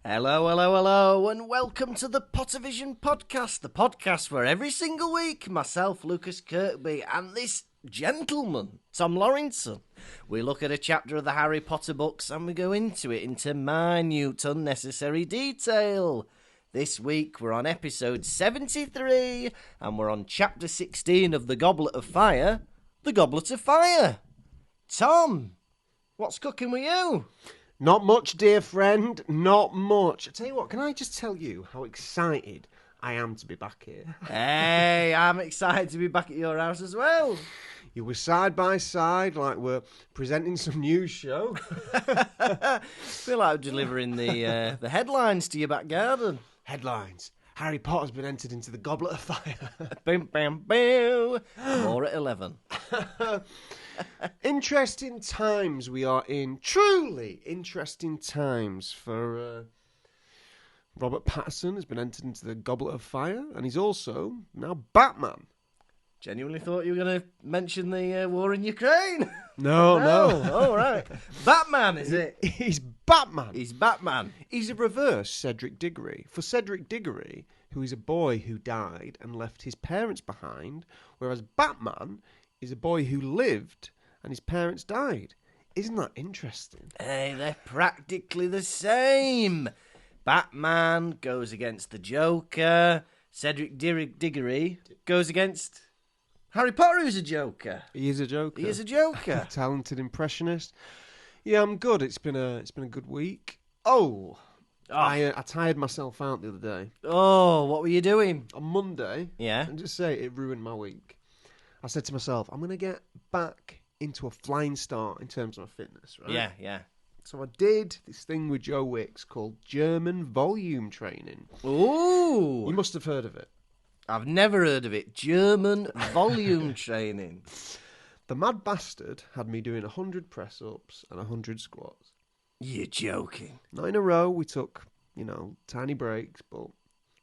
Hello, hello, hello, and welcome to the Pottervision podcast, the podcast where every single week, myself, Lucas Kirkby, and this gentleman, Tom Lawrenson, we look at a chapter of the Harry Potter books and we go into it into minute, unnecessary detail. This week, we're on episode 73, and we're on chapter 16 of the Goblet of Fire, the Goblet of Fire. Tom, what's cooking with you? Not much, dear friend, not much. I tell you what, can I just tell you how excited I am to be back here? Hey, I'm excited to be back at your house as well. You were side by side like we're presenting some news show. Feel like I'm delivering the headlines to your back garden. Headlines. Harry Potter's been entered into the Goblet of Fire. Bam, bam, bam. More at 11. Interesting times we are in. Truly interesting times for Robert Pattinson has been entered into the Goblet of Fire, and he's also now Batman. Genuinely thought you were going to mention the war in Ukraine. No. Oh, right. Batman, is it? He's Batman. He's Batman. He's a reverse Cedric Diggory. For Cedric Diggory, who is a boy who died and left his parents behind, whereas Batman is a boy who lived and his parents died. Isn't that interesting? Hey, they're practically the same. Batman goes against the Joker. Cedric Diggory goes against Harry Potter, who's a Joker. He is a Joker. He is a Joker. Talented impressionist. Yeah, I'm good. It's been a good week. I tired myself out the other day. Oh, what were you doing? On Monday, Yeah. and just say it ruined my week. I said to myself, I'm going to get back into a flying start in terms of my fitness, right? Yeah. So I did this thing with Joe Wicks called German volume training. Ooh. You must have heard of it. I've never heard of it. German volume training. The mad bastard had me doing 100 press-ups and 100 squats. You're joking. Not in a row, we took, tiny breaks, but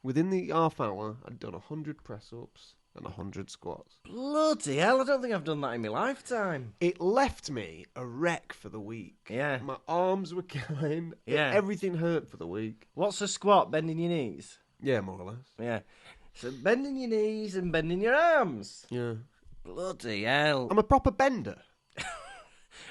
within the half hour, I'd done 100 press-ups and 100 squats. Bloody hell, I don't think I've done that in my lifetime. It left me a wreck for the week. Yeah. My arms were killing. Yeah. Everything hurt for the week. What's a squat? Bending your knees? Yeah, more or less. Yeah. So bending your knees and bending your arms. Yeah. Bloody hell. I'm a proper bender.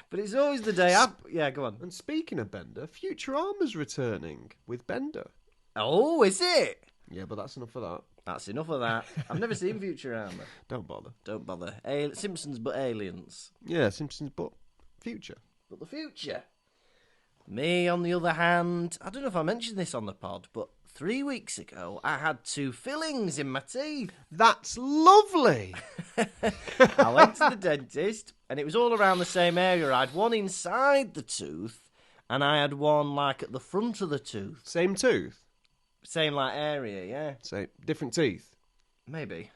But it's always the day up. Yeah, go on. And speaking of Bender, Future Armor's returning with Bender. Oh, is it? Yeah, but that's enough of that. That's enough of that. I've never seen Futurama. Don't bother. Don't bother. Simpsons but aliens. Yeah, Simpsons, but future. But the future. Me, on the other hand, I don't know if I mentioned this on the pod, but 3 weeks ago, I had 2 fillings in my teeth. That's lovely! I went to the dentist, and it was all around the same area. I had one inside the tooth, and I had one, at the front of the tooth. Same tooth? Same, area, yeah. Same. Different teeth? Maybe.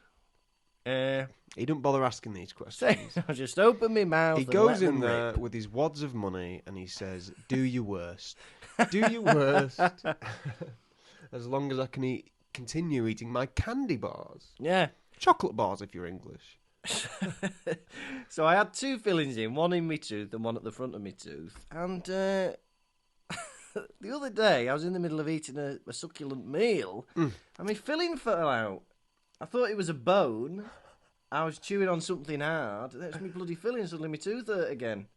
He don't bother asking these questions. I just open my mouth. He goes in there with his wads of money and he says, do your worst. Do your worst. As long as I can continue eating my candy bars. Yeah. Chocolate bars if you're English. So I had 2 fillings in, one in my tooth and one at the front of my tooth. And the other day, I was in the middle of eating a succulent meal and my filling fell out. I thought it was a bone. I was chewing on something hard. That's my bloody filling. Suddenly my tooth hurt again.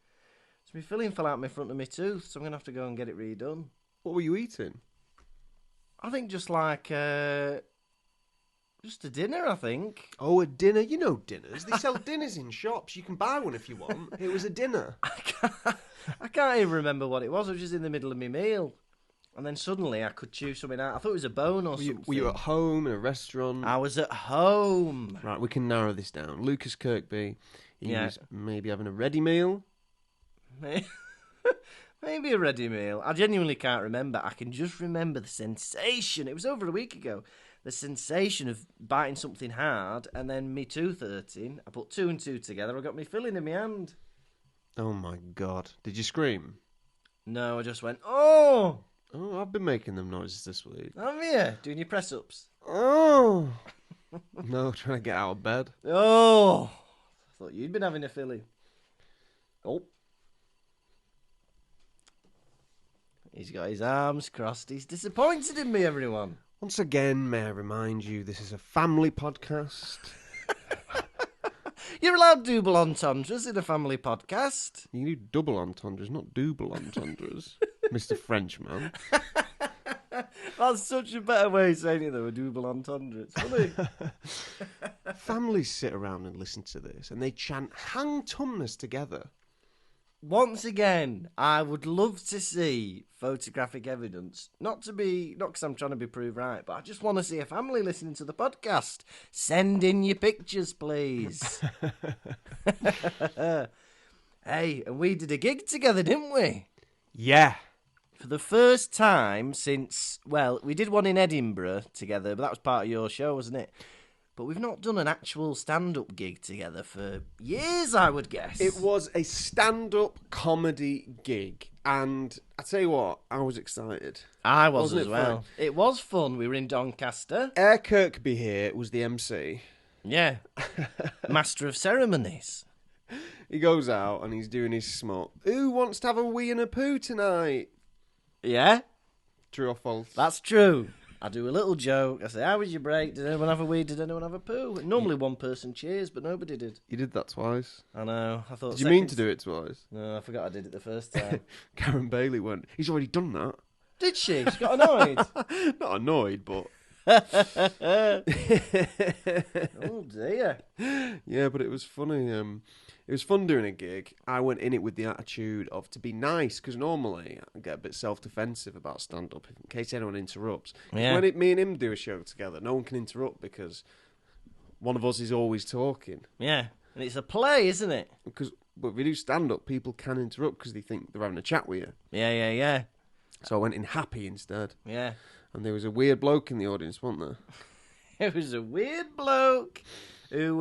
So my filling fell out my front of my tooth, so I'm going to have to go and get it redone. What were you eating? I think just just a dinner, I think. Oh, a dinner. You know dinners. They sell dinners in shops. You can buy one if you want. It was a dinner. I can't even remember what it was. I was just in the middle of my meal. And then suddenly I could chew something out. I thought it was a bone or something. Were you at home, in a restaurant? I was at home. Right, we can narrow this down. Lucas Kirkby, he's maybe having a ready meal. Maybe a ready meal. I genuinely can't remember. I can just remember the sensation. It was over a week ago. The sensation of biting something hard and then me tooth hurting. I put 2 and 2 together. I got me filling in my hand. Oh my God. Did you scream? No, I just went, oh! Oh, I've been making them noises this week. Have you? Doing your press-ups? Oh! No, trying to get out of bed. Oh! I thought you'd been having a filling. Oh. He's got his arms crossed. He's disappointed in me, everyone. Once again, may I remind you, this is a family podcast. You're allowed double entendres in a family podcast. You need double entendres, not double entendres, Mr. Frenchman. That's such a better way of saying it, though, a double entendre. It's funny. Families sit around and listen to this, and they chant hang tumnus together. Once again, I would love to see photographic evidence. Not because I'm trying to be proved right, but I just want to see a family listening to the podcast. Send in your pictures, please. Hey, and we did a gig together, didn't we? Yeah. For the first time since, well, we did one in Edinburgh together, but that was part of your show, wasn't it? But we've not done an actual stand-up gig together for years, I would guess. It was a stand-up comedy gig, and I tell you what, I was excited. I was Wasn't as it well. fun? It was fun. We were in Doncaster. Air Kirkby here was the MC. Yeah. Master of ceremonies. He goes out and he's doing his smut. Who wants to have a wee and a poo tonight? Yeah, True or false? that's true. I do a little joke. I say, how was your break? Did anyone have a wee? Did anyone have a poo? And normally one person cheers, but nobody did. You did that twice. I know. I thought. Did you mean to do it twice? No, I forgot I did it the first time. Karen Bailey went, he's already done that. Did she? She got annoyed. Not annoyed, but... Oh dear. Yeah, but it was funny. It was fun doing a gig. I went in it with the attitude of to be nice, because normally I get a bit self-defensive about stand-up in case anyone interrupts. 'Cause Yeah. when me and him do a show together, no one can interrupt because one of us is always talking. Yeah, and it's a play, isn't it? But if we do stand-up, people can interrupt because they think they're having a chat with you. Yeah. So I went in happy instead. Yeah. And there was a weird bloke in the audience, wasn't there? It was a weird bloke who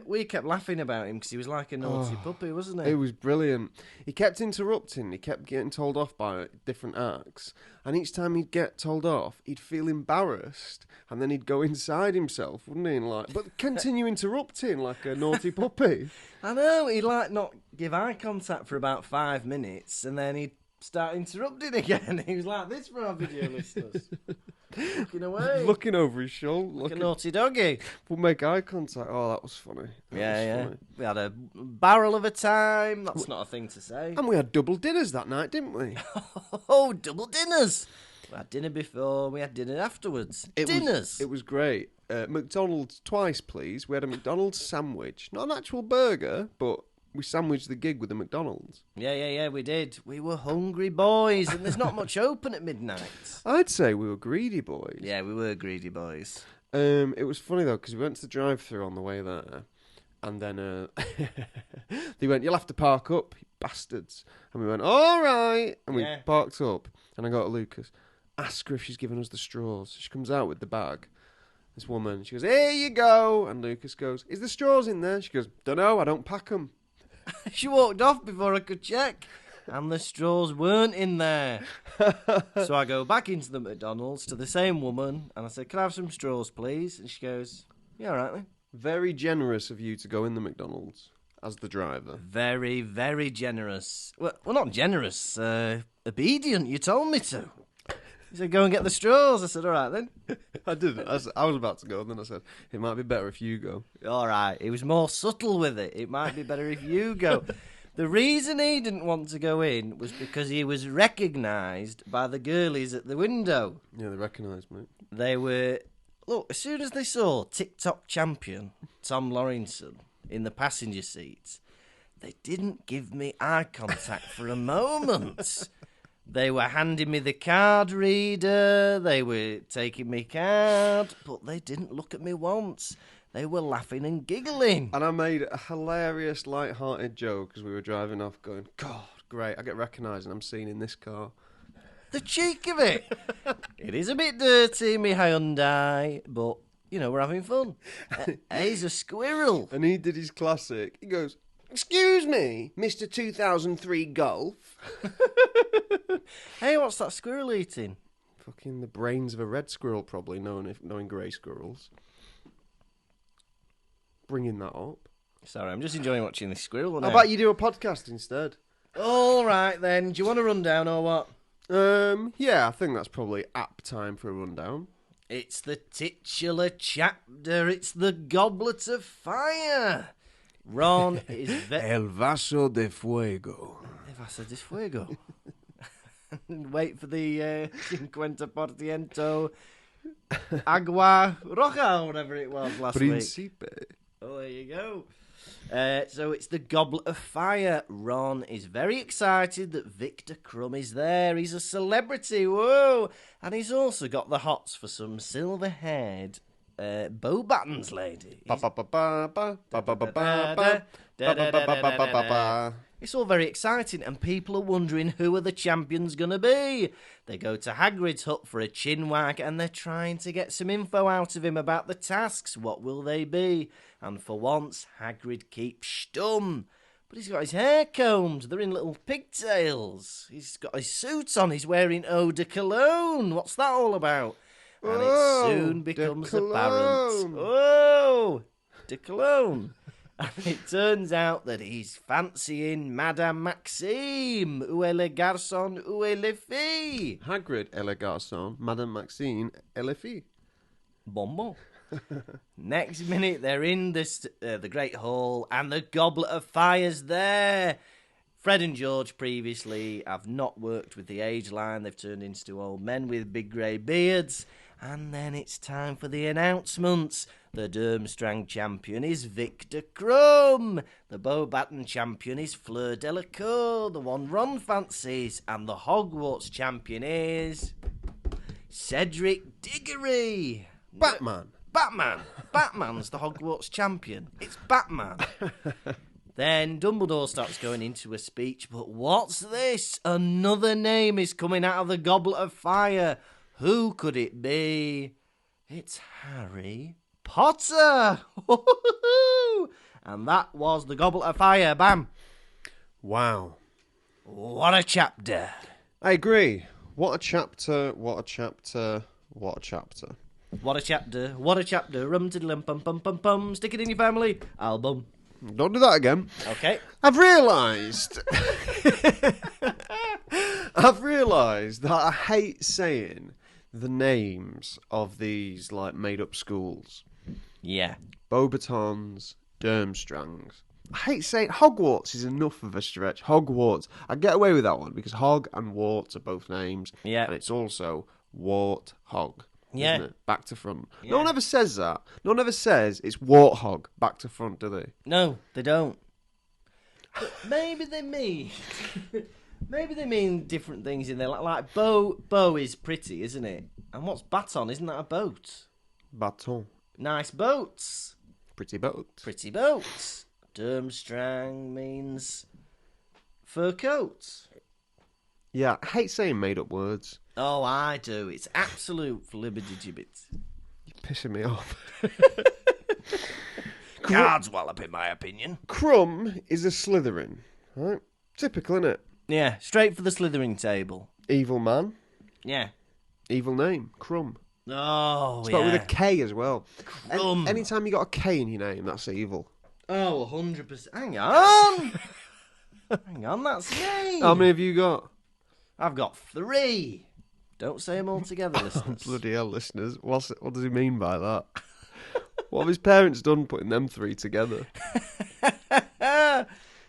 we kept laughing about him because he was like a naughty puppy, wasn't he? It was brilliant. He kept interrupting. He kept getting told off by different acts. And each time he'd get told off, he'd feel embarrassed. And then he'd go inside himself, wouldn't he? But continue interrupting like a naughty puppy. I know, he'd like not give eye contact for about 5 minutes and then he'd start interrupting again. He was like this for our video listeners. Looking away. Looking over his shoulder. Like a naughty doggy. We'll make eye contact. Oh, that was funny. That was funny. We had a barrel of a time. That's not a thing to say. And we had double dinners that night, didn't we? Oh, double dinners. We had dinner before, we had dinner afterwards. It was great. McDonald's twice, please. We had a McDonald's sandwich. Not an actual burger, but we sandwiched the gig with the McDonald's. Yeah, we did. We were hungry boys, and there's not much open at midnight. I'd say we were greedy boys. Yeah, we were greedy boys. It was funny, though, because we went to the drive-thru on the way there, and then they went, you'll have to park up, you bastards. And we went, all right. And we parked up, and I got to Lucas, ask her if she's given us the straws. She comes out with the bag. This woman, she goes, here you go. And Lucas goes, is the straws in there? She goes, don't know, I don't pack them. She walked off before I could check, and the straws weren't in there. So I go back into the McDonald's to the same woman, and I said, can I have some straws, please? And she goes, yeah, all right then. Very generous of you to go in the McDonald's as the driver. Very, very generous. Well, not generous, obedient, you told me to. He said, go and get the straws. I said, all right then. I didn't. I was about to go, and then I said, it might be better if you go. All right. He was more subtle with it. It might be better if you go. The reason he didn't want to go in was because he was recognised by the girlies at the window. Yeah, they recognised me. They were... Look, as soon as they saw TikTok champion Tom Lawrenson in the passenger seat, they didn't give me eye contact for a moment. They were handing me the card reader, they were taking me card, but they didn't look at me once. They were laughing and giggling. And I made a hilarious, light-hearted joke as we were driving off going, God, great, I get recognised and I'm seen in this car. The cheek of it. It is a bit dirty, me Hyundai, but, you know, we're having fun. He's a squirrel. And he did his classic. He goes, excuse me, Mr. 2003 Golf. Hey, what's that squirrel eating? Fucking the brains of a red squirrel, probably, knowing grey squirrels. Bringing that up. Sorry, I'm just enjoying watching this squirrel. How about you do a podcast instead? All right, then. Do you want a rundown or what? Yeah, I think that's probably apt time for a rundown. It's the titular chapter. It's the Goblet of Fire. Ron is El vaso de fuego. El vaso de fuego. Wait for the Cinquenta Portiento Agua Roja, or whatever it was last Principe. week. Oh, there you go. So it's the Goblet of Fire. Ron is very excited that Victor Crumb is there. He's a celebrity, whoa! And he's also got the hots for some silver-haired bow buttons lady. It's all very exciting, and people are wondering who are the champions going to be. They go to Hagrid's hut for a chinwag, and they're trying to get some info out of him about the tasks. What will they be? And for once, Hagrid keeps stum. But he's got his hair combed. They're in little pigtails. He's got his suit on. He's wearing eau de cologne. What's that all about? And it soon becomes apparent. Oh, de cologne. And it turns out that he's fancying Madame Maxime. Où est le garçon? Où est les filles? Hagrid et le garçon, Madame Maxine et les filles. Bonbon. Next minute, they're in the Great Hall, and the Goblet of Fire's there. Fred and George previously have not worked with the age line. They've turned into old men with big grey beards. And then it's time for the announcements. The Durmstrang champion is Victor Crumb. The Beauxbaton champion is Fleur Delacour, the one Ron fancies. And the Hogwarts champion is Cedric Diggory. Batman. Batman's the Hogwarts champion. It's Batman. Then Dumbledore starts going into a speech. But what's this? Another name is coming out of the Goblet of Fire. Who could it be? It's Harry Potter! And that was the Goblet of Fire. Bam! Wow. What a chapter. I agree. What a chapter, what a chapter, what a chapter. What a chapter, what a chapter. Rum tiddlum pum pum pum pum. Stick it in your family album. Don't do that again. Okay. I've realised that I hate saying the names of these like made up schools. Yeah. Beauxbatons, Durmstrangs. I hate saying Hogwarts is enough of a stretch. Hogwarts. I get away with that one because Hog and Wart are both names. Yeah. And it's also Wart-Hog. Yeah. Isn't it? Back to front. Yeah. No one ever says that. No one ever says it's Warthog back to front, do they? No, they don't. But maybe they mean... Maybe they mean different things in there. Like bow is pretty, isn't it? And what's baton? Isn't that a boat? Baton. Nice boats. Pretty boat. Pretty boats. Durmstrang means fur coats. Yeah, I hate saying made up words. Oh, I do. It's absolute flibbertigibbet. You're pissing me off. Cards wallop, in my opinion. Crumb is a Slytherin, right? Typical, innit? Yeah, straight for the Slytherin table. Evil man. Yeah. Evil name. Crumb. Oh, Spelled with a K as well. Crumb. Anytime you got a K in your name, that's evil. Oh, 100%. Hang on. Hang on, that's me. How many have you got? I've got 3. Don't say them all together, listeners. Bloody hell, listeners. What does he mean by that? What have his parents done putting them 3 together?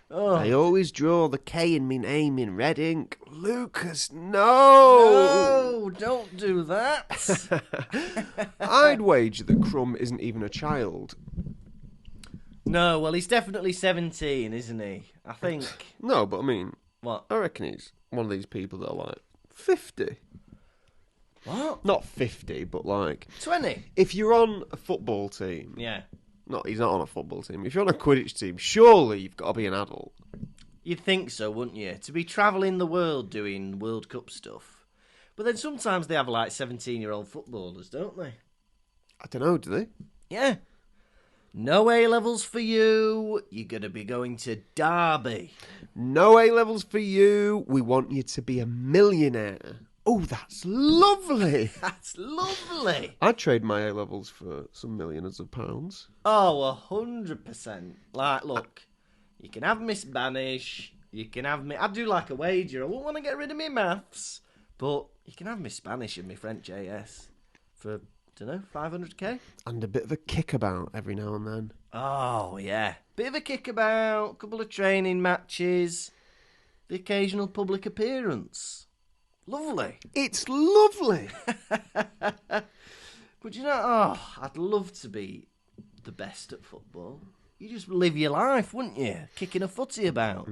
Oh. I always draw the K in my name in red ink. Lucas, no! No, don't do that. I'd wager that Crumb isn't even a child. No, well, he's definitely 17, isn't he? I think. No, but I mean, What? I reckon he's one of these people that are like 50. What? Not 50, but like 20. if you're on a football team. Yeah. He's not on a football team. If you're on a Quidditch team, surely you've got to be an adult. You'd think so, wouldn't you? To be travelling the world doing World Cup stuff. But then sometimes they have like 17-year-old footballers, don't they? I don't know, do they? Yeah. No A-levels for you. You're going to be going to Derby. No A-levels for you. We want you to be a millionaire. Oh, that's lovely. That's lovely. I'd trade my A-levels for some millions of pounds. Oh, 100%. Like, look, you can have me Spanish. You can have me... I'd do like a wager. I wouldn't want to get rid of me maths. But you can have me Spanish and me French AS for, don't know, 500k? And a bit of a kickabout every now and then. Oh, yeah. Bit of a kickabout, couple of training matches, the occasional public appearance. Lovely. It's lovely. But I'd love to be the best at football. You just live your life, wouldn't you? Kicking a footy about.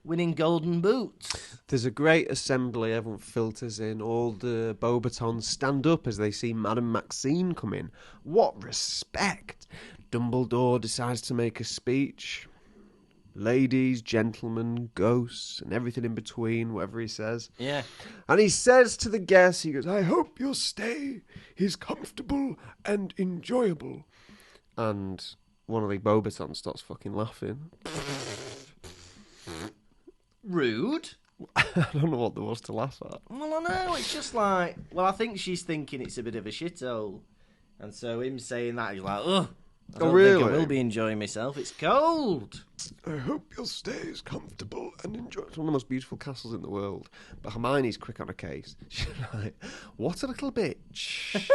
Winning golden boots. There's a great assembly, everyone filters in, all the Beauxbatons stand up as they see Madame Maxine come in. What respect! Dumbledore decides to make a speech. Ladies, gentlemen, ghosts, and everything in between, whatever he says. Yeah. And he says to the guests, he goes, I hope your stay is comfortable and enjoyable. And one of the Beauxbatons starts fucking laughing. Rude. I don't know what there was to laugh at. Well, I know. It's just like... Well, I think she's thinking it's a bit of a shithole. And so him saying that, he's like, ugh. I don't think I will be enjoying myself. It's cold. I hope your stay is comfortable and enjoyable. It's one of the most beautiful castles in the world. But Hermione's quick on a case. She's like, what a little bitch.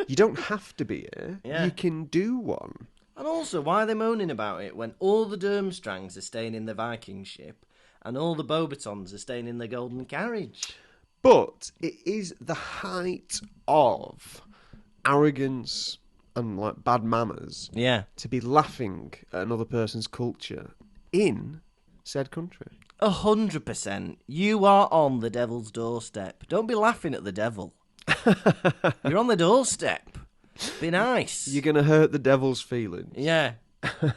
You don't have to be here. Yeah. You can do one. And also, why are they moaning about it when all the Durmstrangs are staying in the Viking ship and all the Beauxbatons are staying in the Golden Carriage? But it is the height of arrogance and like bad manners to be laughing at another person's culture in said country. 100%. You are on the devil's doorstep. Don't be laughing at the devil. You're on the doorstep. Be nice. You're going to hurt the devil's feelings. Yeah.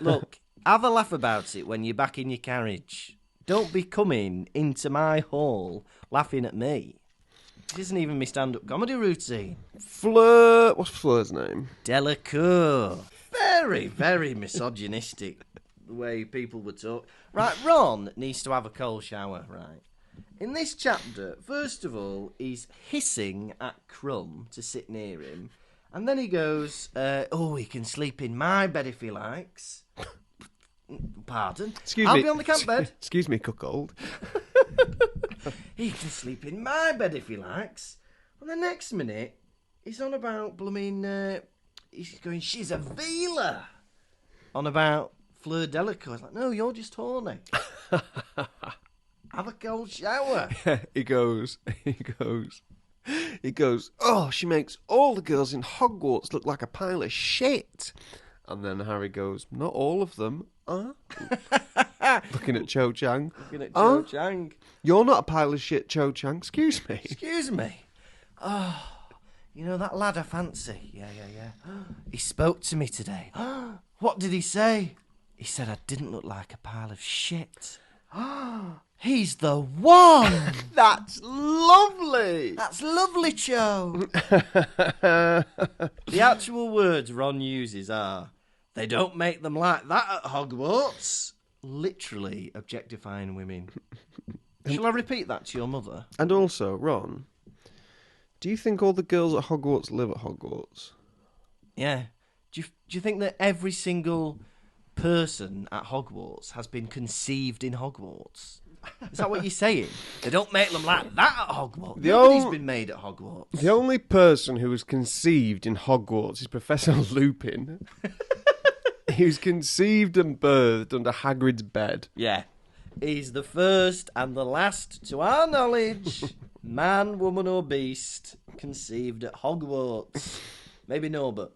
Look, have a laugh about it when you're back in your carriage. Don't be coming into my hall laughing at me. It isn't even my stand-up comedy routine. Fleur... What's Fleur's name? Delacour. Very, very misogynistic the way people would talk. Right, Ron needs to have a cold shower, right? In this chapter, first of all, he's hissing at Crumb to sit near him. And then he goes, he can sleep in my bed if he likes. Pardon? Excuse I'll me. be on the camp bed. Excuse me, cuckold. He can sleep in my bed if he likes. And the next minute, he's on about blooming... he's going, she's a Veela. On about Fleur Delacour. It's like, no, you're just horny. Have a cold shower. He goes, oh, she makes all the girls in Hogwarts look like a pile of shit. And then Harry goes, not all of them. Looking at Cho Chang. Cho Chang. You're not a pile of shit, Cho Chang. Excuse me. Excuse me. Oh, you know that lad I fancy? Yeah. He spoke to me today. What did he say? He said I didn't look like a pile of shit. He's the one. That's lovely. That's lovely, Cho. The actual words Ron uses are, they don't make them like that at Hogwarts. Literally objectifying women. Shall I repeat that to your mother? And also, Ron, do you think all the girls at Hogwarts live at Hogwarts? Yeah. Do you think that every single person at Hogwarts has been conceived in Hogwarts? Is that what you're saying? They don't make them like that at Hogwarts. Nobody's been made at Hogwarts. The only person who was conceived in Hogwarts is Professor Lupin. He was conceived and birthed under Hagrid's bed. Yeah. He's the first and the last, to our knowledge, man, woman or beast conceived at Hogwarts. Maybe Norbert.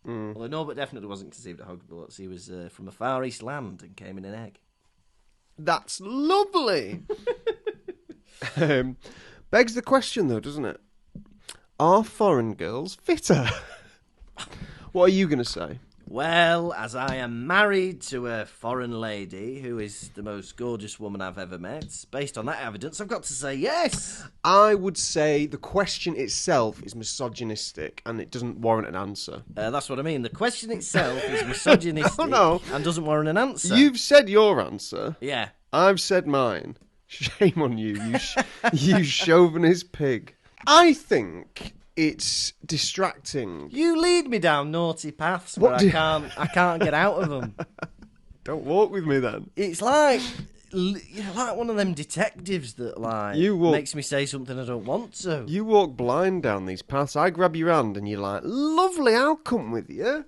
Although Norbert definitely wasn't conceived at Hogwarts. He was from a Far East land and came in an egg. That's lovely. Begs the question, though, doesn't it? Are foreign girls fitter? What are you going to say? Well, as I am married to a foreign lady who is the most gorgeous woman I've ever met, based on that evidence, I've got to say yes. I would say the question itself is misogynistic and it doesn't warrant an answer. That's what I mean. The question itself is misogynistic and doesn't warrant an answer. You've said your answer. Yeah. I've said mine. Shame on you, you chauvinist pig. I think it's distracting. You lead me down naughty paths where I can't get out of them. Don't walk with me then. It's like You're like one of them detectives that makes me say something I don't want to. You walk blind down these paths. I grab your hand and you're like, lovely, I'll come with you.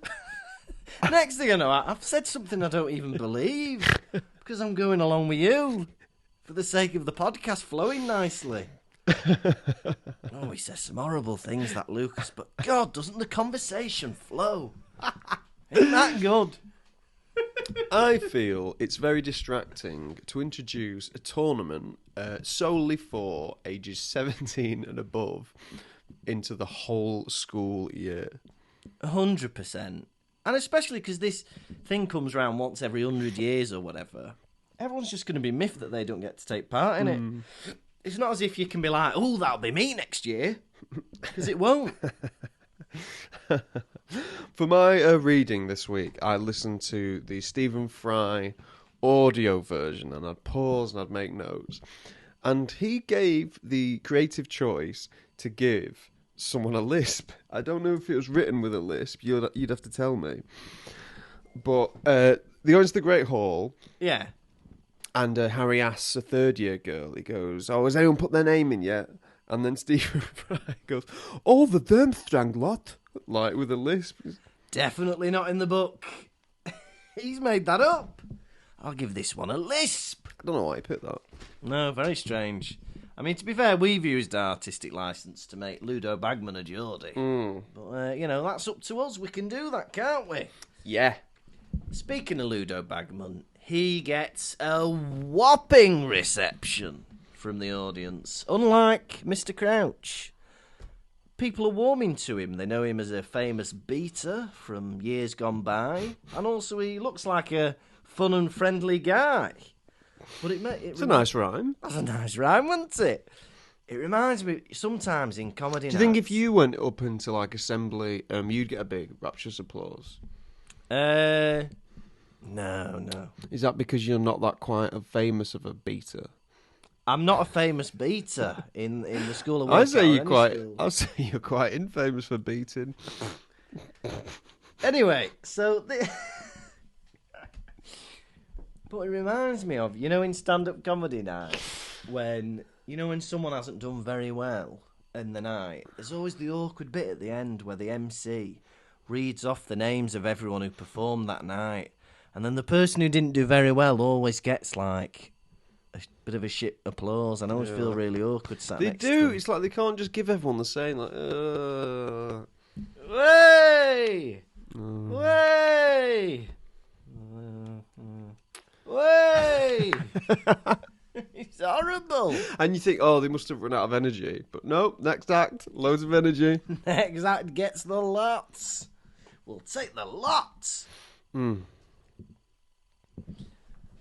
Next thing I know, I've said something I don't even believe because I'm going along with you for the sake of the podcast flowing nicely. Oh, he says some horrible things, that Lucas, but God, doesn't the conversation flow? Ain't that good? I feel it's very distracting to introduce a tournament solely for ages 17 and above into the whole school year. 100%. And especially because this thing comes around once every 100 years or whatever. Everyone's just going to be miffed that they don't get to take part in it. It's not as if you can be like, oh, that'll be me next year. Because it won't. For my reading this week, I listened to the Stephen Fry audio version, and I'd pause and I'd make notes. And he gave the creative choice to give someone a lisp. I don't know if it was written with a lisp. You'd have to tell me. But they go into the Great Hall. Yeah. And Harry asks a third-year girl, he goes, oh, has anyone put their name in yet? And then Stephen Fry goes, oh, the Durmstrang lot. Like, with a lisp. Definitely not in the book. He's made that up. I'll give this one a lisp. I don't know why he picked that. No, very strange. I mean, to be fair, we've used our artistic licence to make Ludo Bagman a Geordie. But, that's up to us. We can do that, can't we? Yeah. Speaking of Ludo Bagman, he gets a whopping reception from the audience. Unlike Mr. Crouch. People are warming to him. They know him as a famous beater from years gone by. And also he looks like a fun and friendly guy. But it's a nice rhyme. That's a nice rhyme, wasn't it? It reminds me, sometimes in comedy Do you think if you went up into, like, assembly, you'd get a big rapturous applause? No. Is that because you're not that quite famous of a beater? I'm not a famous beater in the school of work. I'd say you're quite infamous for beating. Anyway, so but it reminds me of, in stand-up comedy night, when someone hasn't done very well in the night, there's always the awkward bit at the end where the MC reads off the names of everyone who performed that night, and then the person who didn't do very well always gets like a bit of a shit applause, and I always feel really awkward sat They next to do. them. It's like they can't just give everyone the same, like, Way! Way! Way! It's horrible. And you think, oh, they must have run out of energy. But no, next act, loads of energy. Next act gets the lots. We'll take the lots.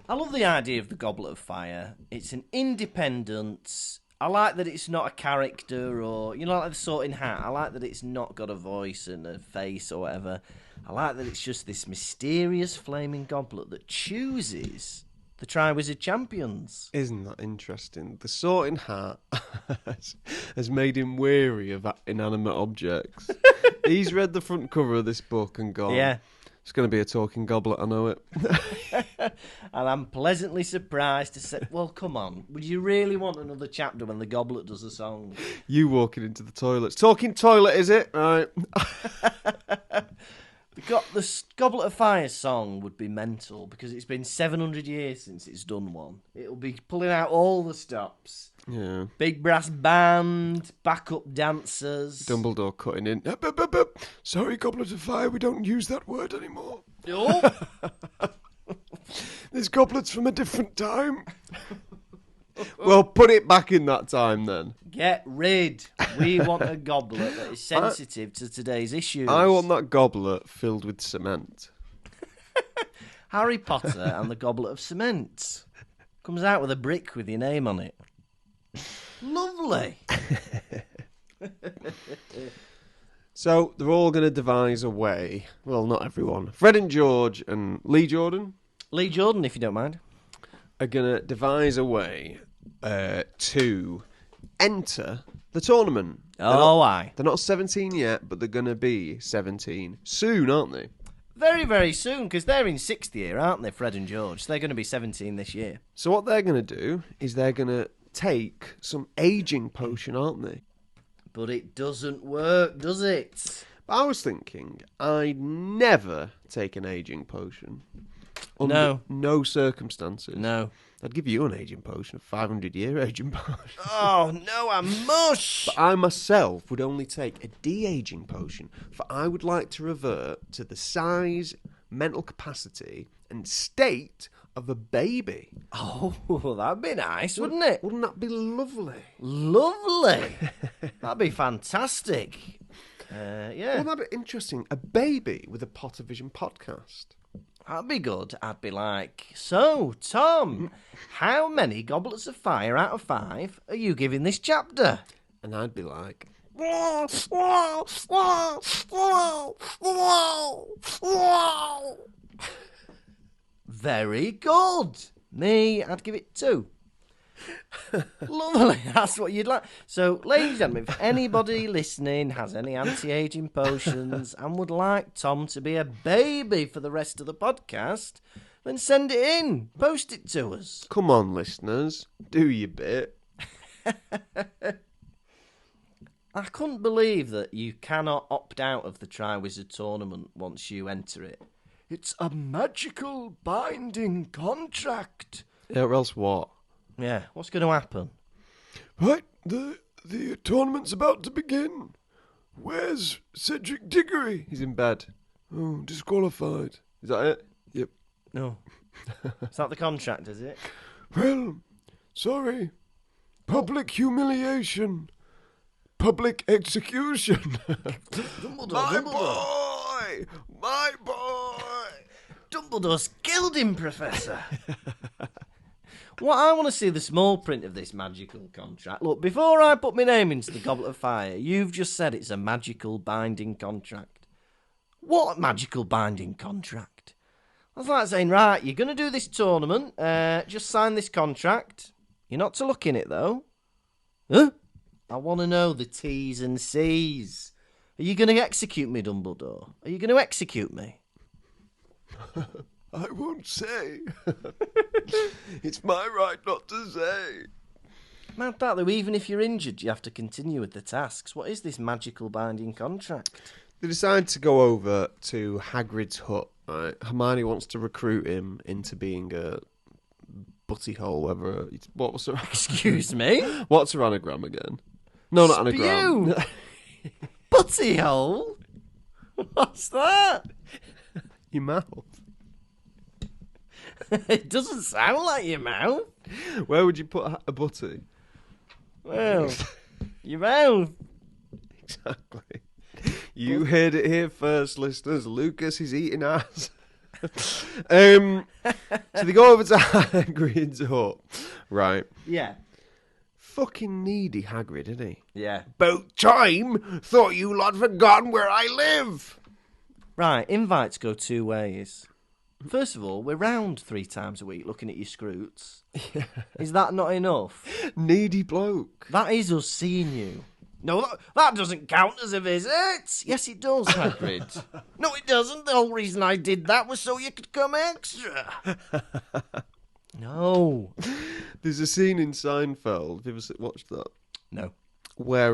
I love the idea of the Goblet of Fire. It's an independent. I like that it's not a character or, like the Sorting Hat. I like that it's not got a voice and a face or whatever. I like that it's just this mysterious flaming goblet that chooses the Triwizard Champions. Isn't that interesting? The Sorting Hat has made him weary of inanimate objects. He's read the front cover of this book and gone, yeah, it's going to be a talking goblet, I know it. And I'm pleasantly surprised to say, well, come on. Would you really want another chapter when the goblet does a song? You walking into the toilets. Talking toilet, is it? Right. The Goblet of Fire song would be mental because it's been 700 years since it's done one. It'll be pulling out all the stops. Yeah. Big brass band, backup dancers. Dumbledore cutting in. Sorry, Goblet of Fire, we don't use that word anymore. Oh. This goblet's from a different time. Well, put it back in that time then. Get rid. We want a goblet that is sensitive to today's issues. I want that goblet filled with cement. Harry Potter and the Goblet of Cement. Comes out with a brick with your name on it. Lovely. So they're all going to devise a way. Well, not everyone. Fred and George and Lee Jordan. Lee Jordan, if you don't mind. Are going to devise a way to enter the tournament. Aye. They're not 17 yet, but they're going to be 17 soon, aren't they? Very, very soon, because they're in 6th year, aren't they, Fred and George? So they're going to be 17 this year. So what they're going to do is they're going to take some aging potion, aren't they? But it doesn't work, does it? But I was thinking I'd never take an aging potion. Under no circumstances. No. I'd give you an aging potion, a 500-year aging potion. Oh, no, I'm mush! But I myself would only take a de-aging potion, for I would like to revert to the size, mental capacity, and state of a baby. Oh, that'd be nice, wouldn't it? Wouldn't that be lovely? Lovely! That'd be fantastic. Yeah. Wouldn't that be interesting? A baby with a Pottervision podcast. That'd be good. I'd be like, so, Tom, how many goblets of fire out of 5 are you giving this chapter? And I'd be like, very good. Me, I'd give it 2. Lovely, that's what you'd like. So, ladies and gentlemen, if anybody listening has any anti-aging potions and would like Tom to be a baby for the rest of the podcast, then send it in. Post it to us. come on, listeners, do your bit. I couldn't believe that you cannot opt out of the Triwizard Tournament once you enter it. It's a magical binding contract. Yeah, or else what? Yeah, what's going to happen? Right, the tournament's about to begin. Where's Cedric Diggory? He's in bed. Oh, disqualified. Is that it? Yep. No. Is that the contract, is it? Well, sorry. Public humiliation. Public execution. Dumbledore. My boy! Dumbledore's killed him, Professor. What I want to see the small print of this magical contract. Look, before I put my name into the Goblet of Fire, you've just said it's a magical binding contract. What magical binding contract? That's like saying, right, you're going to do this tournament, just sign this contract. You're not to look in it, though. Huh? I want to know the T's and C's. Are you going to execute me, Dumbledore? Are you going to execute me? I won't say. It's my right not to say. Mad that, though, even if you're injured, you have to continue with the tasks. What is this magical binding contract? They decide to go over to Hagrid's hut. Right? Hermione wants to recruit him into being a butty hole. What was her? Excuse me? What's her anagram again? No, not anagram. Butty hole? What's that? Your mouth. It doesn't sound like your mouth. Where would you put a butty? Well, your mouth. Exactly. You heard it here first, listeners. Lucas is eating ass. So they go over to Hagrid's hut. Right. Yeah. Fucking needy Hagrid, isn't he? Yeah. About time! Thought you lot forgotten where I live! Right, invites go 2 ways. First of all, we're round 3 times a week looking at your scroots. Yeah. Is that not enough? Needy bloke. That is us seeing you. No, that doesn't count as a visit. Yes, it does, Hagrid. No, it doesn't. The whole reason I did that was so you could come extra. No. There's a scene in Seinfeld, have you ever watched that? No. Where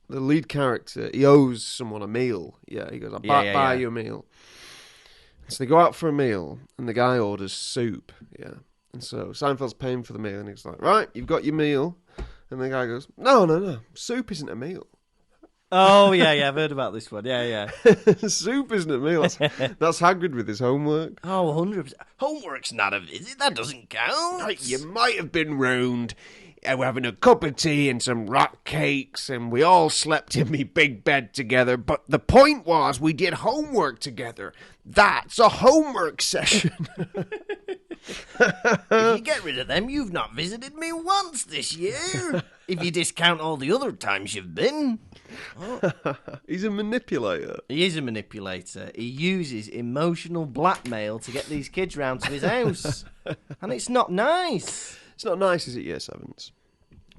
the lead character, he owes someone a meal. Yeah, he goes, I'll buy you a meal. So they go out for a meal, and the guy orders soup. Yeah. And so Seinfeld's paying for the meal, and he's like, right, you've got your meal. And the guy goes, no, soup isn't a meal. Oh, yeah, I've heard about this one. Yeah. Soup isn't a meal. That's Hagrid with his homework. Oh, 100%. Homework's not a visit. That doesn't count. You might have been round. We're having a cup of tea and some rock cakes, and we all slept in me big bed together. But the point was, we did homework together. That's a homework session. If you get rid of them, you've not visited me once this year. If you discount all the other times you've been. Oh. He's a manipulator. He is a manipulator. He uses emotional blackmail to get these kids round to his house. And it's not nice. It's not nice, is it, year sevens?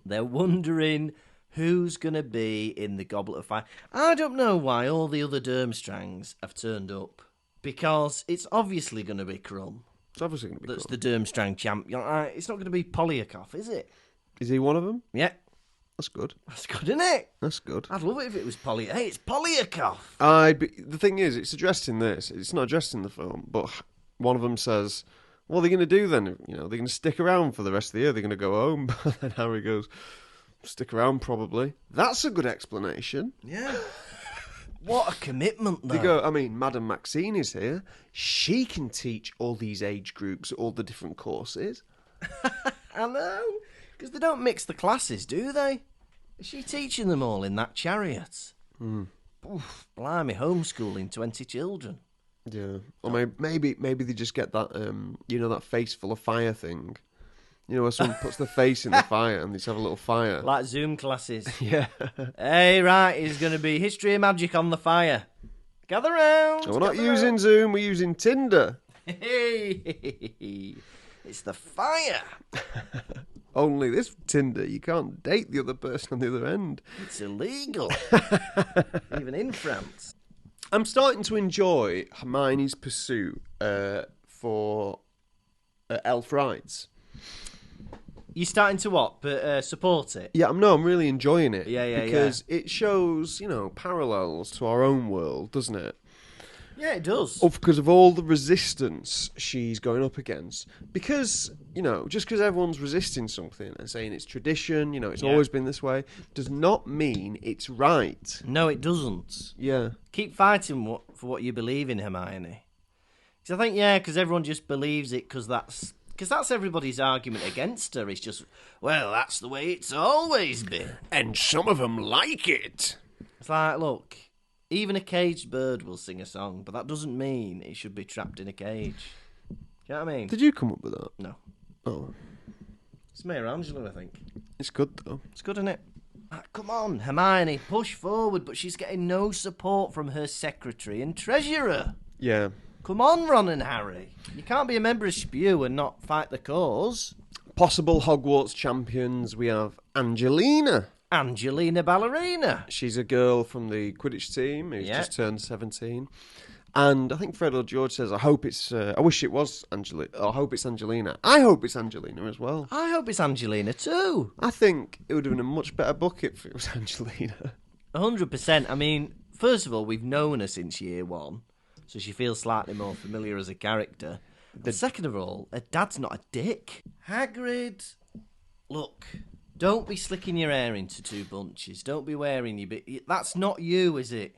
They're wondering who's going to be in the Goblet of Fire. I don't know why all the other Durmstrangs have turned up. Because it's obviously going to be Crumb. It's obviously going to be That's cool. the Durmstrang champion. It's not going to be Polyakov, is it? Is he one of them? Yeah. That's good. That's good, isn't it? That's good. I'd love it if it was Hey, it's Polyakov. The thing is, it's addressed in this. It's not addressed in the film, but one of them says, what are they going to do then? You know, they're going to stick around for the rest of the year. They're going to go home. And Harry goes, stick around probably. That's a good explanation. Yeah. What a commitment, though. They go, I mean, Madame Maxine is here. She can teach all these age groups, all the different courses. I know. Because they don't mix the classes, do they? Is she teaching them all in that chariot? Oof, blimey, homeschooling 20 children. Yeah. Or maybe they just get that, that face full of fire thing. You know, where someone puts their face in the fire and they just have a little fire. Like Zoom classes. Yeah. Hey, right, it's going to be history of magic on the fire. Gather round. No, we're not using Zoom, we're using Tinder. Hey, it's the fire. Only this Tinder, you can't date the other person on the other end. It's illegal. Even in France. I'm starting to enjoy Hermione's pursuit for elf rights. You starting to what? Support it? Yeah, I'm really enjoying it. Yeah. Because it shows, parallels to our own world, doesn't it? Yeah, it does. Because of all the resistance she's going up against. Because, just because everyone's resisting something and saying it's tradition, it's always been this way, does not mean it's right. No, it doesn't. Yeah. Keep fighting for what you believe in, Hermione. Because I think, because everyone just believes it because that's everybody's argument against her. It's just, well, that's the way it's always been. And some of them like it. It's like, look, even a caged bird will sing a song, but that doesn't mean it should be trapped in a cage. Do you know what I mean? Did you come up with that? No. Oh. It's Mayor Angela, I think. It's good, though. It's good, isn't it? Come on, Hermione, push forward, but she's getting no support from her secretary and treasurer. Yeah. Come on, Ron and Harry. You can't be a member of Spew and not fight the cause. Possible Hogwarts champions, we have Angelina. Angelina Ballerina. She's a girl from the Quidditch team who's just turned 17. And I think Fred or George says, I wish it was Angelina. I hope it's Angelina. I hope it's Angelina as well. I hope it's Angelina too. I think it would have been a much better book if it was Angelina. 100%. I mean, first of all, we've known her since year one, so she feels slightly more familiar as a character. But second of all, her dad's not a dick. Hagrid, look, don't be slicking your hair into two bunches. Don't be wearing your that's not you, is it?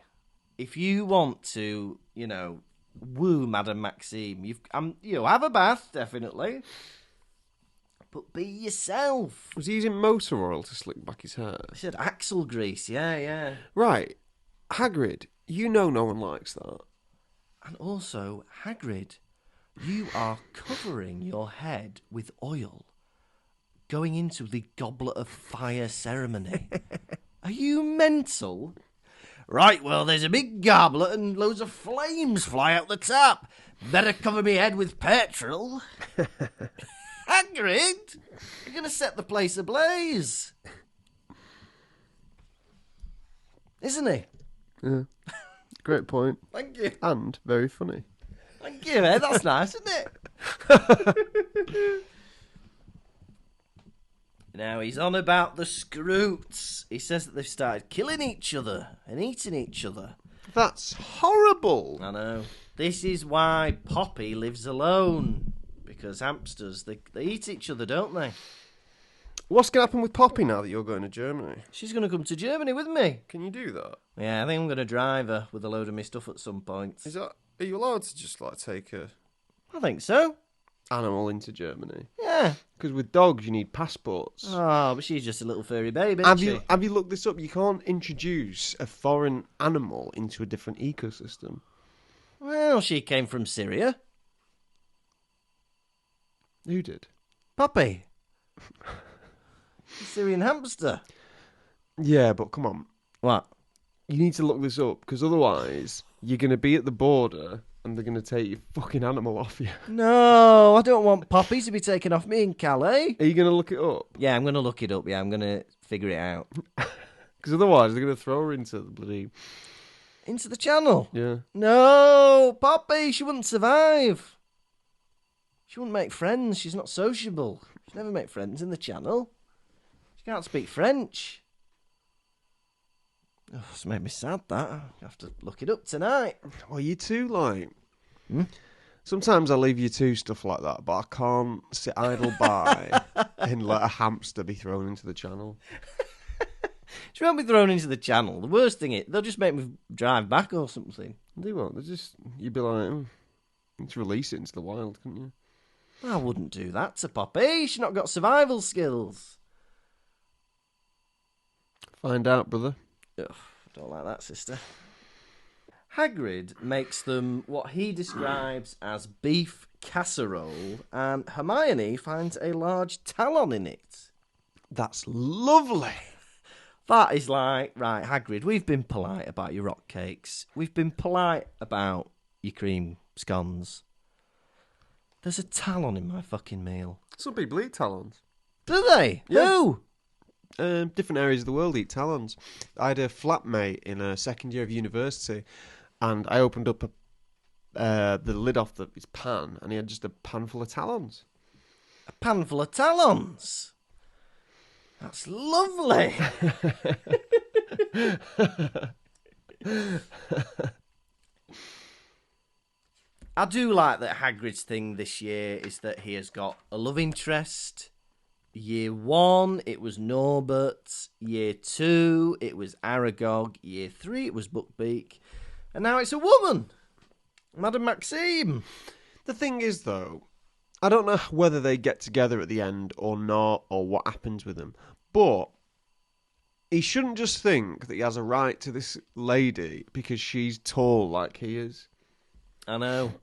If you want to, woo Madame Maxime, have a bath, definitely. But be yourself. Was he using motor oil to slick back his hair? I said axle grease, yeah. Right. Hagrid, no one likes that. And also, Hagrid, you are covering your head with oil going into the Goblet of Fire ceremony. Are you mental? Right, well, there's a big goblet and loads of flames fly out the top. Better cover me head with petrol. Hagrid, you're going to set the place ablaze. Isn't he? Yeah. Great point. Thank you. And very funny. Thank you, man. That's nice, isn't it? Now, he's on about the Scroots. He says that they've started killing each other and eating each other. That's horrible. I know. This is why Poppy lives alone. Because hamsters, they eat each other, don't they? What's going to happen with Poppy now that you're going to Germany? She's going to come to Germany with me. Can you do that? Yeah, I think I'm going to drive her with a load of my stuff at some point. Are you allowed to just take a I think so. animal into Germany? Yeah. Because with dogs you need passports. Oh, but she's just a little furry baby, Have isn't she? you looked this up? You can't introduce a foreign animal into a different ecosystem. Well, she came from Syria. Who did? Poppy. Syrian hamster. Yeah, but come on. What? You need to look this up, because otherwise you're going to be at the border and they're going to take your fucking animal off you. No, I don't want Poppy to be taken off me in Calais. Are you going to look it up? Yeah, I'm going to look it up. Yeah, I'm going to figure it out. Because otherwise they're going to throw her into the bloody Into the channel? Yeah. No, Poppy, she wouldn't survive. She wouldn't make friends. She's not sociable. She'd never make friends in the channel. She can't speak French. Oh, it's made me sad, that. I have to look it up tonight. Well, you too, like... Sometimes I leave you to stuff like that, but I can't sit idle by and let a hamster be thrown into the channel. She won't be thrown into the channel. The worst thing is, they'll just make me drive back or something. They won't. You'd be like, let's release it into the wild, couldn't you? I wouldn't do that to Poppy. She's not got survival skills. Find out, brother. Ugh, I don't like that, sister. Hagrid makes them what he describes as beef casserole, and Hermione finds a large talon in it. That's lovely. That is like, right, Hagrid, we've been polite about your rock cakes. We've been polite about your cream scones. There's a talon in my fucking meal. Some people eat talons. Do they? Yeah. Who? Different areas of the world eat talons. I had a flatmate in a second year of university, and I opened up the lid off his pan, and he had just a pan full of talons. A pan full of talons? That's lovely. I do like that Hagrid's thing this year is that he has got a love interest. Year 1, it was Norbert. Year 2, it was Aragog. Year 3, it was Buckbeak. And now it's a woman. Madame Maxime. The thing is, though, I don't know whether they get together at the end or not, or what happens with them. But he shouldn't just think that he has a right to this lady because she's tall like he is. I know.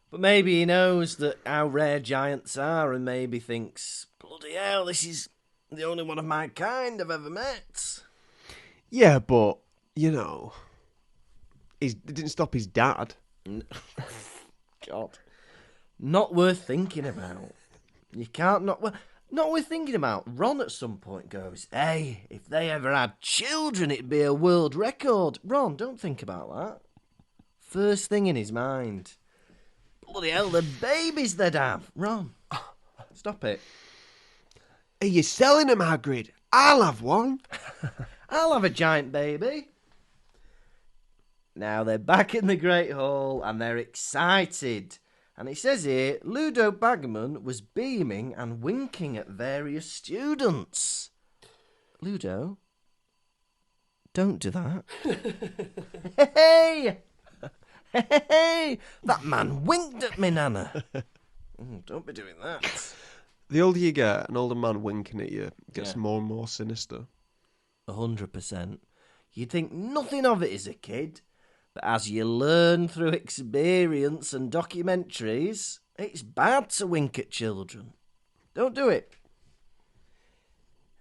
But maybe he knows that how rare giants are and maybe thinks, bloody hell, this is the only one of my kind I've ever met. Yeah, but, you know, it didn't stop his dad. God. Not worth thinking about. You can't not worth thinking about. Ron at some point goes, hey, if they ever had children, it'd be a world record. Ron, don't think about that. First thing in his mind. Bloody hell, the babies they'd have. Ron, stop it. Are you selling them, Hagrid? I'll have one. I'll have a giant baby. Now they're back in the Great Hall and they're excited. And it says here, Ludo Bagman was beaming and winking at various students. Ludo, don't do that. Hey! Hey! That man winked at me, Nana. Don't be doing that. The older you get, an older man winking at you gets more and more sinister. 100%. You'd think nothing of it as a kid, but as you learn through experience and documentaries, it's bad to wink at children. Don't do it.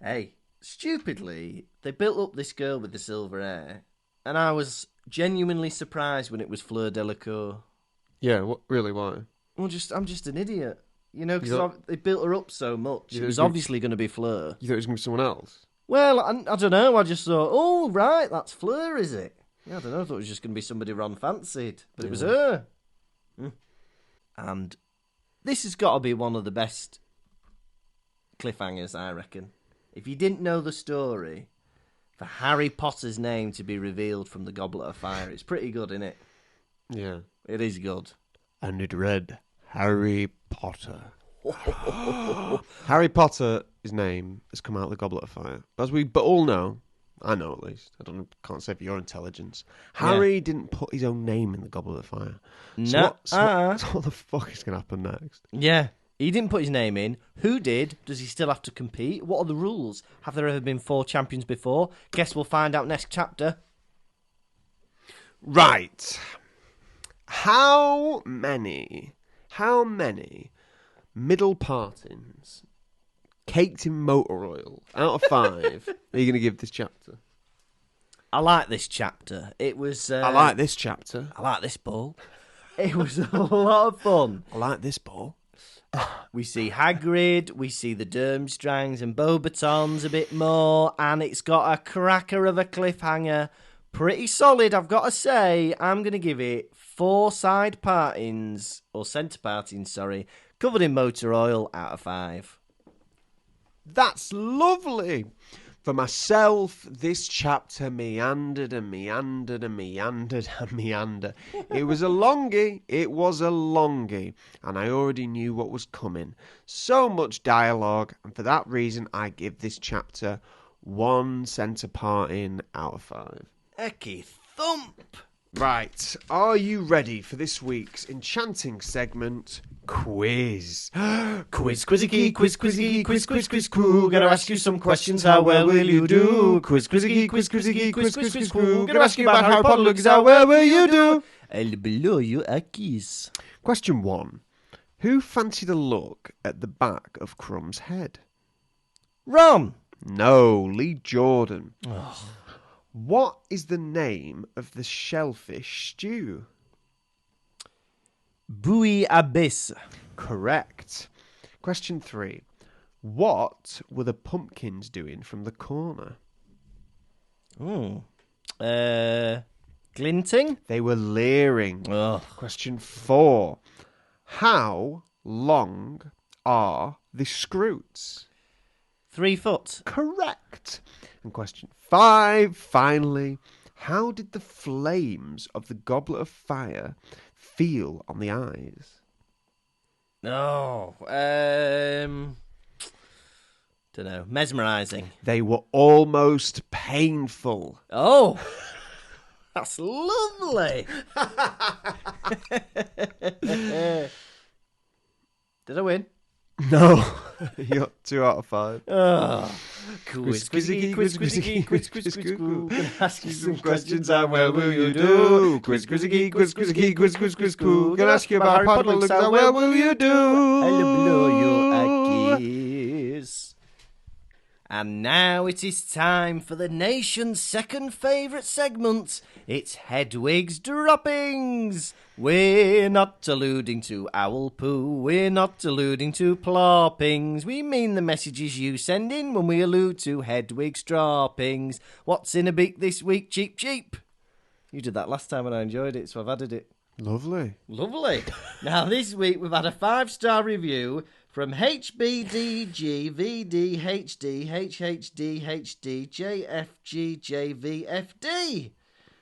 Hey, stupidly, they built up this girl with the silver hair, and I was genuinely surprised when it was Fleur Delacour. Yeah, what? Really, why? Well, I'm just an idiot. You know, because they built her up so much. It was obviously going to be Fleur. You thought it was going to be someone else? Well, I don't know. I just thought, oh, right, that's Fleur, is it? Yeah, I don't know. I thought it was just going to be somebody Ron fancied. But it was her. And this has got to be one of the best cliffhangers, I reckon. If you didn't know the story, for Harry Potter's name to be revealed from the Goblet of Fire, it's pretty good, isn't it? Yeah. It is good. And it read, Harry Potter. Harry Potter, his name, has come out of the Goblet of Fire. As we but all know, I know at least, can't say for your intelligence, Harry didn't put his own name in the Goblet of Fire. No. So what the fuck is going to happen next? Yeah. He didn't put his name in. Who did? Does he still have to compete? What are the rules? Have there ever been 4 champions before? Guess we'll find out next chapter. Right. How many middle partings caked in motor oil out of 5 are you going to give this chapter? I like this chapter. It was... I like this chapter. I like this ball. It was a lot of fun. I like this ball. We see Hagrid, we see the Durmstrangs and Beauxbatons a bit more, and it's got a cracker of a cliffhanger Pretty solid, I've got to say. I'm going to give it 4 side partings, or centre partings, sorry, covered in motor oil out of 5. That's lovely. For myself, this chapter meandered and meandered and meandered and meandered. It was a longie, and I already knew what was coming. So much dialogue, and for that reason, I give this chapter 1 centre parting out of 5. Ecky thump! Right, are you ready for this week's enchanting segment, Quiz? Quiz, quizzy key, quiz, quizzy key, quiz, quiz, quiz, crew. Gonna ask you some questions, how well will you do? Quiz, quizzy key, quiz, quizzy key, quiz, quiz, quiz, crew. Gonna ask you about Harry Potter looks, how well will you do? I'll blow you a kiss. Question 1. Who fancied a look at the back of Crumb's head? Ron! No, Lee Jordan. What is the name of the shellfish stew? Bouillabaisse. Correct. Question 3. What were the pumpkins doing from the corner? Glinting? They were leering. Oh. Question 4. How long are the scroots? 3 foot. Correct. And question 5, finally. How did the flames of the Goblet of Fire feel on the eyes? Oh, don't know. Mesmerising. They were almost painful. Oh, that's lovely. Did I win? No. You got 2 out of 5. Oh. Quiz, quizzy, quiz, quizzy, quiz, quiz, quiz, Gonna ask you some questions, how well will you do? Quiz, quizzy, quiz, quizzy, quiz, quiz, quiz, Gonna ask you about Harry Potter looks, how well will you do? I'll blow you a kiss. And now it is time for the nation's second favourite segment. It's Hedwig's Droppings. We're not alluding to owl poo. We're not alluding to ploppings. We mean the messages you send in when we allude to Hedwig's Droppings. What's in a beak this week, Cheap Cheap? You did that last time and I enjoyed it, so I've added it. Lovely. Lovely. Now, this week we've had a 5-star review from HBDG,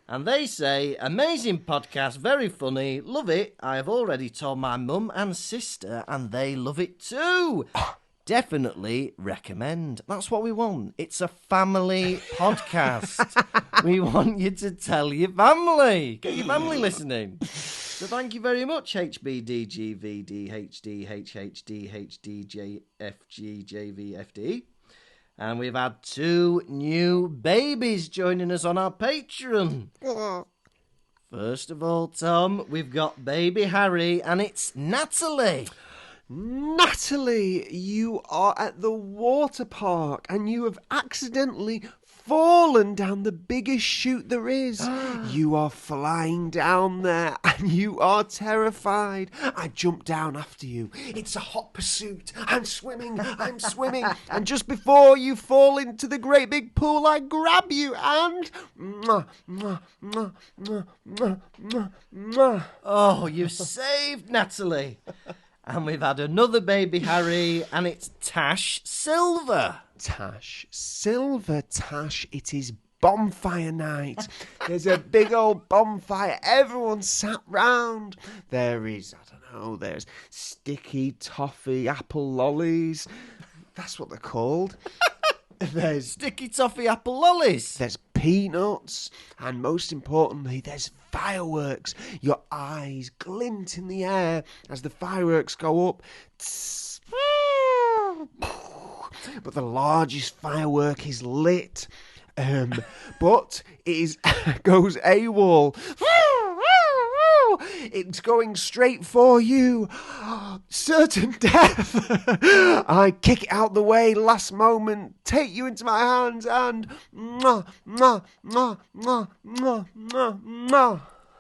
And they say, amazing podcast, very funny, love it. I have already told my mum and sister and they love it too. Definitely recommend. That's what we want. It's a family podcast. We want you to tell your family. Get your family listening. So thank you very much, HBDGVDHDHHDHDJFGJVFD. And we've had 2 new babies joining us on our Patreon. First of all, Tom, we've got baby Harry, and it's Natalie. Natalie, you are at the water park and you have accidentally fallen down the biggest chute there is. You are flying down there and you are terrified. I jump down after you. It's a hot pursuit. I'm swimming. And just before you fall into the great big pool, I grab you and... Oh, you saved Natalie. And we've had another baby Harry, and it's Tash Silver. Tash Silver, Tash, it is bonfire night. There's a big old bonfire. Everyone's sat round. There is, there's sticky toffee apple lollies. That's what they're called. There's sticky toffee apple lollies. There's peanuts. And most importantly, there's fireworks. Your eyes glint in the air as the fireworks go up. But the largest firework is lit. But it goes AWOL. It's going straight for you. Certain death. I kick it out the way last moment, take you into my hands and...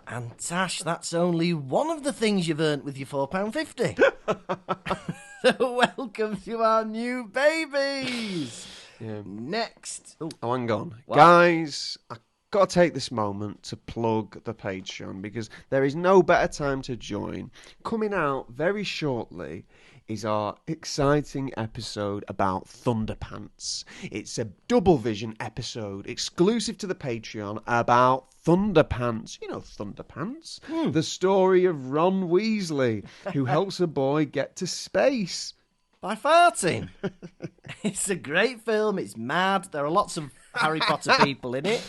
And Tash, that's only one of the things you've earned with your £4.50. So welcome to our new babies. Yeah. Next. Oh, hang on. What? Guys, I got to take this moment to plug the Patreon because there is no better time to join. Coming out very shortly is our exciting episode about Thunderpants. It's a double vision episode exclusive to the Patreon about Thunderpants. You know Thunderpants? The story of Ron Weasley, who helps a boy get to space. By farting. It's a great film. It's mad. There are lots of Harry Potter people in it.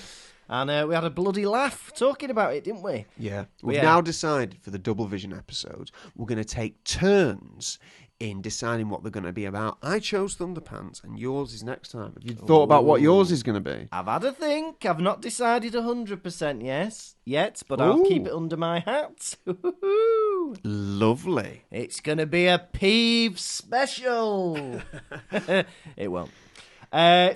And we had a bloody laugh talking about it, didn't we? Yeah. We've now decided for the double vision episodes, we're going to take turns in deciding what they're going to be about. I chose Thunderpants, and yours is next time. Have you thought about what yours is going to be? I've had a think. I've not decided 100% yet, but I'll keep it under my hat. Lovely. It's going to be a Peeve special. It won't.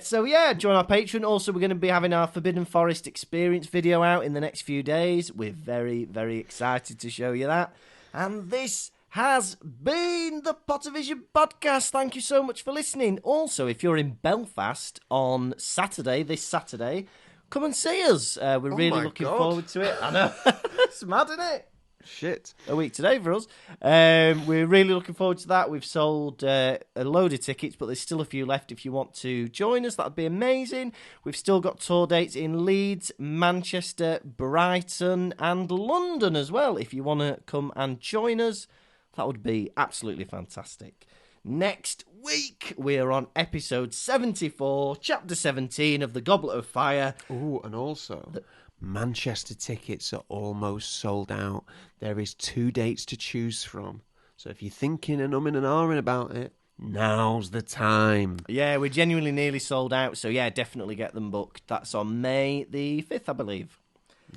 So yeah, join our Patreon. Also, we're going to be having our Forbidden Forest experience video out in the next few days. We're very, very excited to show you that. And this has been the Pottervision podcast. Thank you so much for listening. Also, if you're in Belfast on this Saturday, come and see us. We're really looking forward to it. I know. It's mad, isn't it? Shit. A week today for us. We're really looking forward to that. We've sold a load of tickets, but there's still a few left if you want to join us. That would be amazing. We've still got tour dates in Leeds, Manchester, Brighton, and London as well. If you want to come and join us, that would be absolutely fantastic. Next week, we're on episode 74, chapter 17 of the Goblet of Fire. Oh, and also, Manchester tickets are almost sold out. There is 2 dates to choose from. So if you're thinking and umming and ahhing about it, now's the time. Yeah, we're genuinely nearly sold out. So yeah, definitely get them booked. That's on May the 5th, I believe.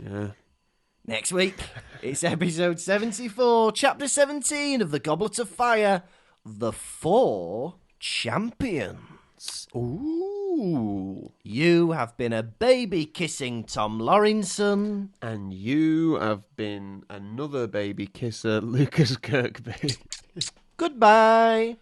Yeah. Next week, it's episode 74, chapter 17 of the Goblet of Fire, The 4 Champions. Ooh. You have been a baby-kissing Tom Lawrinson. And you have been another baby kisser, Lucas Kirkby. Goodbye.